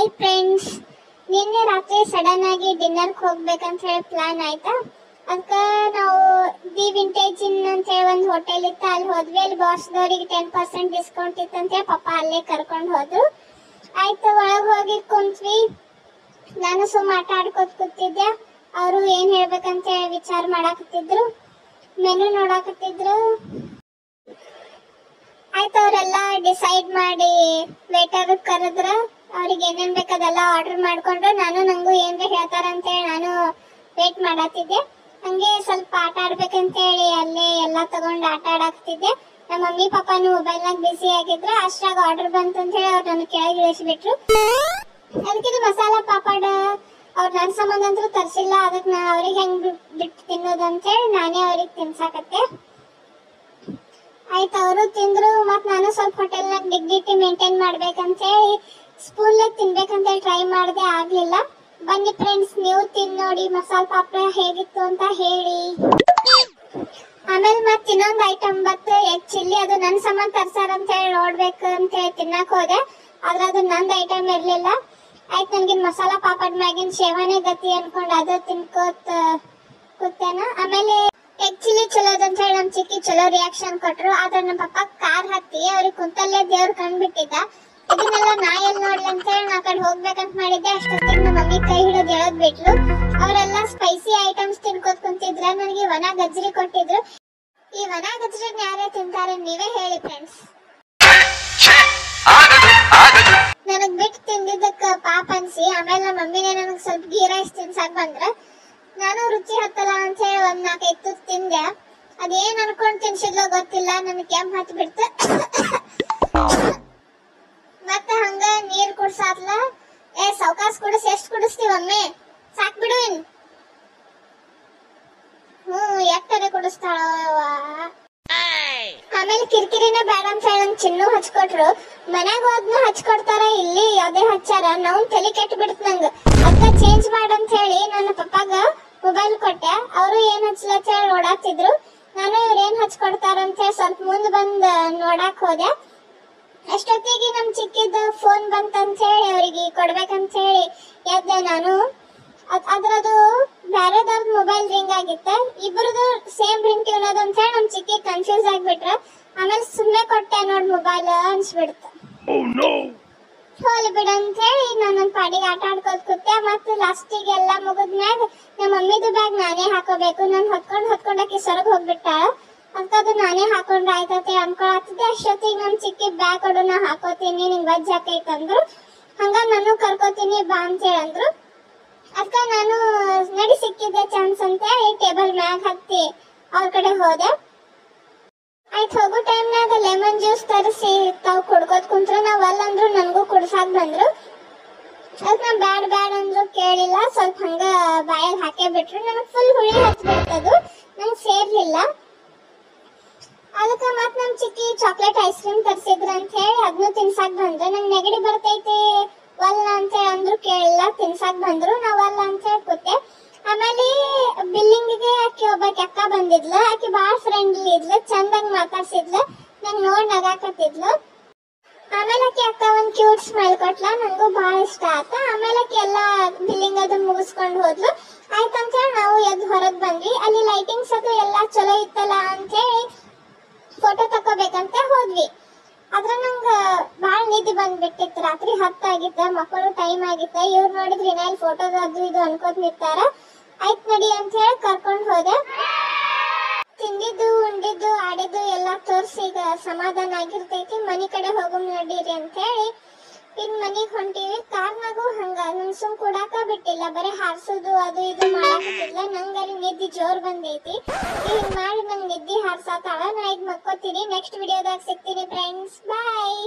Hi friends, ನಿನ್ನೆ ರಾತ್ರಿ sudden ಆಗಿ ಡಿನ್ನರ್ಗೆ ಹೋಗ್ಬೇಕಂತ ಹೇಳಿ ಪ್ಲಾನ್ ಆಯ್ತಾ. ಅದಕ್ಕೆ ನಾವು ದಿ ವಿಂಟೇಜ್ ಇನ್ ಅಂತ ಹೇಳಿ ಒಂದು ಹೋಟೆಲ್ ಇತ್ತು, ಅಲ್ಲಿ ಹೋದ್ವಿ. ಅಲ್ಲಿ ಬಾಸ್ದವ್ರಿಗೆ 10% ಡಿಸ್ಕೌಂಟ್ ಇತ್ತು ಅಂತ ಹೇಳಿ ಪಪ್ಪ ಅಲ್ಲೇ ಕರ್ಕೊಂಡು ಹೋದ್ರು. ಆಯ್ತು, ಒಳಗೆ ಹೋಗಿ ಕುಂತ್ವಿ. ನಾನು ಸುಮ್ಮ ಆಟ ಆಡ್ಕೋತ ಕೂತಿದ್ದೆ. ಅವರು ಏನು ಹೇಳ್ಬೇಕಂತ ಹೇಳಿ ವಿಚಾರ ಮಾಡಾಕತ್ತಿದ್ರು, ಮೆನು ನೋಡಾಕತ್ತಿದ್ರು. ಆಯ್ತು, ಅವರೆಲ್ಲ ಡಿಸೈಡ್ ಮಾಡಿ ವೇಟರ್ ಕರೆದ್ರ ಅವ್ರಿಗೆ ಏನೇನ್ ಬೇಕದೆಲ್ಲ ಆರ್ಡರ್ ಮಾಡ್ಕೊಂಡ್ರು. ನಂಗೂ ಏನ್ರ ಹೇಳ್ತಾರ ಅಂತ ಹೇಳಿ ನಾನು ವೇಟ್ ಮಾಡತ್ತಿದ್ದೆ. ಹಂಗೆ ಸ್ವಲ್ಪ ಆಟ ಆಡ್ಬೇಕಂತ ಹೇಳಿ ಅಲ್ಲೇ ಎಲ್ಲ ತಗೊಂಡು ಆಟ ಆಡಾಕ್ತಿದ್ದೆ. ನಮ್ಮ ಮಮ್ಮಿ ಪಾಪಾನು ಮೊಬೈಲ್ನಾಗ ಬಿಸಿ ಆಗಿದ್ರು. ಅಷ್ಟ್ರಾಗ ಆರ್ಡರ್ ಬಂತು ಅಂತ ಹೇಳಿ ಅವ್ರು ನನ್ನ ಕೆಳಗೆ ಇಳಿಸ್ಬಿಟ್ರು. ಅದಕ್ಕಿದು ಮಸಾಲಾ ಪಾಪಡ್ ಅವ್ರು ನನ್ನ ಸಂಬಂಧ ಅಂತೂ ತರಿಸಿಲ್ಲ. ಅದಕ್ಕೆ ನಾನು ಅವ್ರಿಗೆ ಹೆಂಗ್ ಬಿಟ್ಟು ತಿನ್ನೋದು ಅಂತ ಹೇಳಿ ನಾನೇ ಅವ್ರಿಗೆ ತಿನ್ಸಾಕತ್ತೆ. ಆಯ್ತು, ಅವರು ತಿಂದ್ರು. ಮತ್ ನಾನು ಸ್ವಲ್ಪ ಹೋಟೆಲ್ನಾಗ ಡಿಗ್ನಿಟಿ ಮೇಂಟೈನ್ ಮಾಡ್ಬೇಕಂತ ಹೇಳಿ ಸ್ಪೂನ್ಲೆ ತಿನ್ಬೇಕಂತ ಹೇಳಿ ಟ್ರೈ ಮಾಡಿದೆ, ಆಗ್ಲಿಲ್ಲ. ಬನ್ನಿ ಫ್ರೆಂಡ್ಸ್, ನೀವು ತಿನ್ ನೋಡಿ ಮಸಾಲ ಪಾಪಡ ಹೇಗಿತ್ತು ಅಂತ ಹೇಳಿ. ಆಮೇಲೆ ಮತ್ತೆ ಇನ್ನೊಂದು ಐಟಮ್ ಬತ್ತು, ಎಗ್ ಚಿಲ್ಲಿ. ಅದು ನನ್ನ ಸಂಬಂಧ ತರ್ಸಾರ ಅಂತ ಹೇಳಿ ನೋಡ್ಬೇಕು ಅಂತ ಹೇಳಿ ತಿನ್ನಕ್ ಹೋದೆ. ಆದ್ರೆ ಅದು ನಂದು ಐಟಮ್ ಇರ್ಲಿಲ್ಲ. ಆಯ್ತು, ನನ್ಗೆ ಮಸಾಲಾ ಪಾಪಡ್ ಮ್ಯಾಗಿನ ಸೇವನೆ ಗತಿ ಅನ್ಕೊಂಡು ಅದು ತಿನ್ಕೋತ ಕೂತೇನ. ಆಮೇಲೆ ಎಗ್ ಚಿಲ್ಲಿ ಚಲೋದ್ ಅಂತ ಹೇಳಿ ನಮ್ ಚಿಕ್ಕಿ ಚಲೋ ರಿಯಾಕ್ಷನ್ ಕೊಟ್ರು. ಆದ್ರೆ ನಮ್ಮ ಪಪ್ಪ ಕಾರ್ ಹತ್ತಿ ಅವ್ರಿಗೆ ಕುಂತಲ್ಲೇ ದೇವ್ರು ಕಂಡ್ಬಿಟ್ಟಿದ್ದ. ಇದನ್ನೆಲ್ಲ ನಾ ಎಲ್ಲಿ ನೋಡ್ಲಿ ಅಂತ ಹೇಳಿ ನಾ ಕಡೆ ಹೋಗ್ಬೇಕಂತ ಮಾಡಿದ್ದೆ. ಅಷ್ಟೊತ್ತಿಗೆ ನಮ್ಮ ಮಮ್ಮಿ ಕೈ ಹಿಡಿದು ಎಳದ್ ಬಿಟ್ಲು. ಅವರೆಲ್ಲ ಸ್ಪೈಸಿ ಐಟಮ್ಸ್ ತಿನ್ಕೋತ್ ಕುಂತಿದ್ರ. ನನಗೆ ವನ ಗಜ್ರಿ ಕೊಟ್ಟಿದ್ರು. ಈ ವನ ಗಜ್ರಿನ ಯಾರೇ ತಿಂತಾರೆ ನೀವೇ ಹೇಳಿ ಫ್ರೆಂಡ್ಸ್. ನನಗ್ ಬಿಟ್ಟು ತಿಂದಿದ್ದಕ್ಕ ಪಾಪ ಅನ್ಸಿ ಆಮೇಲೆ ನಮ್ಮ ಮಮ್ಮಿನೇ ನನಗ್ ಸ್ವಲ್ಪ ಗೀ ರೈಸ್ ತಿನ್ಸಾಕ್ ಬಂದ್ರ. ನಾನು ರುಚಿ ಹತ್ತಲ್ಲ ಅಂತ ಹೇಳಿ 1-4 ತುತ್ತು ತಿಂದೆ. ಅದೇನ್ ಅನ್ಕೊಂಡ್ ತಿನ್ಸಿದ್ಲೋ ಗೊತ್ತಿಲ್ಲ, ನನಗೆ ಕೆಮ್ಮು ಹತ್ತಿ ಬಿಡ್ತು. ಮತ್ತೆ ಹಂಗ ನೀರ್ ಕುಡ್ಸಾತ್ಲ. ಸೌಕಾಸ್ ಕುಡಿಸ್, ಎಷ್ಟ್ ಕುಡಿಸ್ತೀವಮ್ಮೆ, ಸಾಕ್ ಬಿಡು ಇನ್. ಎಷ್ಟರೆ ಕುಡಿಸ್ತಾಳ. ಆಮೇಲೆ ಕಿರಿಕಿರಿನ ಬೇಡ ಅಂತ ಹೇಳಿ ನಂಗೆ ಚಿನ್ನು ಹಚ್ಕೊಟ್ರು. ಮನ್ಯಾಗ ಹೋದ್ನ ಹಚ್ಕೊಡ್ತಾರ, ಇಲ್ಲಿ ಯಾವ್ದೇ ಹಚ್ಚಾರ ನಾವು ತಲೆ ಕೆಟ್ಟು ಬಿಡ್ತ ನಂಗ. ಅದ್ಕ ಚೇಂಜ್ ಮಾಡಂತ ಹೇಳಿ ನನ್ನ ಪಪ್ಪಾಗ ಮೊಬೈಲ್ ಕೊಟ್ಟೆ. ಅವರು ಏನ್ ಹಚ್ಲತ್ತ ಹೇಳಿ ನೋಡಾತಿದ್ರು. ನಾನು ಇವ್ರೇನ್ ಹಚ್ಕೊಡ್ತಾರ ಅಂತ ಹೇಳಿ ಸ್ವಲ್ಪ ಮುಂದ್ ಬಂದ್ ನೋಡಾಕ್ ಹೋದೆ. ಅಷ್ಟೊತ್ತಿಗೆ ನಮ್ ಚಿಕ್ಕಿದ ಫೋನ್ ಬಂತಂತ ಹೇಳಿ ಅವ್ರಿಗೆ ಕೊಡ್ಬೇಕಂತ ಹೇಳಿ ಎದ್ದೆ ನಾನು. ಅದ್ರದು ಬ್ಯಾರೆದವ್ರದ್ ಮೊಬೈಲ್ ರಿಂಗ್ ಆಗಿತ್ತ. ಇಬ್ರದು ಸೇಮ್ ರಿಂಗ್ ಟ್ಯೂನ್ ಅದ ಅಂತ ಹೇಳಿ ನಮ್ ಚಿಕ್ಕಿ ಕನ್ಫ್ಯೂಸ್ ಆಗ್ಬಿಟ್ರ. ಆಮೇಲೆ ಸುಮ್ಮನೆ ಕೊಟ್ಟೆ ನೋಡ್ ಮೊಬೈಲ್ ಅನ್ಸ್ಬಿಡ್ತು. ಹೋಲಿ ಬಿಡಂತ ಹೇಳಿ ನಾನು ನನ್ನ ಪಾಡಿಗೆ ಆಟ ಆಡ್ಕೋತ ಕೂತೆ. ಮತ್ತೆ ಲಾಸ್ಟಿಗೆ ಎಲ್ಲ ಮುಗಿದ್ಮ್ಯಾಗ ನಮ್ಮ ಮಮ್ಮಿದು ಬ್ಯಾಗ್ ನಾನೇ ಹಾಕೋಬೇಕು. ನಾನು ಹೊತ್ಕೊಂಡಾಕಿ ಸೊರಗ್ ಹೋಗ್ಬಿಟ್ಟಾಳ. ಅದು ನಾನೇ ಹಾಕೊಂಡ್ರೆ ಆಯ್ತತೆ ಅನ್ಕೊಳತ್ತಿದ್ದೆ. ಅಷ್ಟೊತ್ತಿಗೆ ನಮ್ ಚಿಕ್ಕಿ ಬ್ಯಾಗ್ ಕೊಡು, ನಾ ಹಾಕೋತೀನಿ, ನಿಂಗ್ ವಜ್ಜ ಆಕೈತಂದ್ರು. ಹಂಗ ನಾನು ಕರ್ಕೋತೀನಿ ಬಾ ಅಂತ ಹೇಳಂದ್ರು. ಅದಕ್ಕ ನಾನು ನಡಿ ಸಿಕ್ಕಿದ್ದೆ ಚಾನ್ಸ್ ಅಂತ ಹೇಳಿ ಟೇಬಲ್ ಮ್ಯಾಗ ಹತ್ತಿ ಅವ್ರ ಕಡೆ ಹೋದೆ. ಆಯ್ತು, ಹೋಗೋ ಟೈಮ್ನಾಗ ಲೆಮನ್ ಜ್ಯೂಸ್ ತರಿಸಿ ತಾವು ಕುಡ್ಕೋತ್ ಕುಂತ್ರು. ನಾವ್ ಅಲ್ಲಂದ್ರು ನನ್ಗೂ ಕುಡ್ಸಾಕ್ ಬಂದ್ರು. ಅದಕ್ಕೆ ನಾ ಬ್ಯಾಡ್ ಅಂದ್ರು ಕೇಳಿಲ್ಲ. ಸ್ವಲ್ಪ ಹಂಗ ಬಾಯಲ್ಲಿ ಹಾಕೇ ಬಿಟ್ರು. ನನಗ್ ಫುಲ್ ಹುಳಿ ಹಚ್ಬಿಡ್ತದು, ನಂಗೆ ಸೇರ್ಲಿಲ್ಲ. ಅದಕ್ಕೆ ಮತ್ ನಮ್ ಚಿಕ್ಕಿ ಚಾಕ್ಲೇಟ್ ಐಸ್ ಕ್ರೀಮ್ ತರಿಸಿದ್ರ ಅಂತ ಹೇಳಿ ಅದನ್ನು ತಿನ್ಸಾಕ್ ಬಂದ್ರು. ನಂಗೆ ನೆಗಡಿ ಬರ್ತೈತಿ ವಲ್ಲ ಅಂತ ಹೇಳಿ ಅಂದ್ರು, ಕೇಳಿಲ್ಲ, ತಿನ್ಸಾಕ್ ಬಂದ್ರು. ನಾವ್ ವಲ್ಲ ಅಂತ ಹೇಳಿ ಕೂತೆ. ಆಮೇಲೆ ಬಿಲ್ಲಿಂಗಿಗೆ ಆಕಿ ಒಬ್ಬಾಕಿ ಅಕ್ಕ ಬಂದಿದ್ಲು. ಆಕಿ ಬಾಳ ಫ್ರೆಂಡ್ಲಿ ಇದ್ಲು, ಚಂದಂಗ್ ಮಾತಾಡ್ಸಿದ್ಲು, ನಂಗ್ ನೋಡ್ ನಗಾಕತ್ತಿದ್ಲು. ಆಮೇಲೆ ಆಕಿ ಅಕ್ಕ ಒಂದ್ ಕ್ಯೂಟ್ ಸ್ಮೈಲ್ ಕೊಟ್ಲ, ನಂಗೂ ಬಾಳ ಇಷ್ಟ ಆತ. ಆಮೇಲೆ ಆಕಿ ಎಲ್ಲಾ ಬಿಲ್ಲಿಂಗ್ ಅದು ಮುಗಿಸ್ಕೊಂಡ್ ಹೋದ್ಲು. ಆಯ್ತಂತ ಹೇಳಿ ನಾವು ಎದ್ದು ಹೊರಗ್ ಬಂದ್ವಿ. ಅಲ್ಲಿ ಲೈಟಿಂಗ್ಸ್ ಅದು ಎಲ್ಲಾ ಚಲೋ ಇತ್ತಲ್ಲ ಅಂತ ಹೇಳಿ ಫೋಟೋ ತಕೋಬೇಕಂತ ಹೋದ್ವಿ. ಆದ್ರ ನಂಗ ಬಾಳ ನಿದ್ದೆ ಬಂದ್ಬಿಟ್ಟಿತ್ತು. ರಾತ್ರಿ 10 ಆಗಿತ್ತ, ಮಕ್ಕಳು ಟೈಮ್ ಆಗಿತ್ತ. ಇವ್ರು ನೋಡಿದ್ರಿ ಇಲ್ಲಿ ಫೋಟೋದ ಅದು ಇದು ಅನ್ಕೋತ್ ನಿಂತಾರ. ಆಯ್ತ್ ನಡಿ ಅಂತ ಹೇಳಿ ಕರ್ಕೊಂಡ್ ಹೋದೆ. ತಿಂದಿದ್ದು ಉಂಡಿದ್ದು ಆಡಿದ್ದು ಎಲ್ಲಾ ತೋರ್ಸಿ ಈಗ ಸಮಾಧಾನ ಆಗಿರ್ತೈತಿ. ಮನಿ ಕಡೆ ಹೋಗಮ್ ನಡೀರಿ ಅಂತ ಹೇಳಿ ಈಗ ಮನಿಗ್ ಹೊಂಟಿವಿ. ಕಾರ್ನಾಗೂ ಹಂಗ ನನ್ ಸುಮ್ ಕೂಡಾಕ ಬಿಟ್ಟಿಲ್ಲ, ಬರೀ ಹಾರ್ಸೋದು ಅದು ಇದು ಮಾಡಾಕತ್ತಿಲ್ಲ. ನಂಗಲ್ಲಿ ನಿದ್ದಿ ಜೋರ್ ಬಂದೈತಿ. ಹಿಂಗ್ ಮಾಡಿ ನಂಗ್ ನಿದ್ದಿ ಹಾರ್ಸಾತಾಳ. ನಾ ಈಗ ಮಕ್ಕೋತೀನಿ. ನೆಕ್ಸ್ಟ್ ವಿಡಿಯೋದಾಗ ಸಿಗ್ತೀನಿ ಫ್ರೆಂಡ್ಸ್, ಬಾಯ್.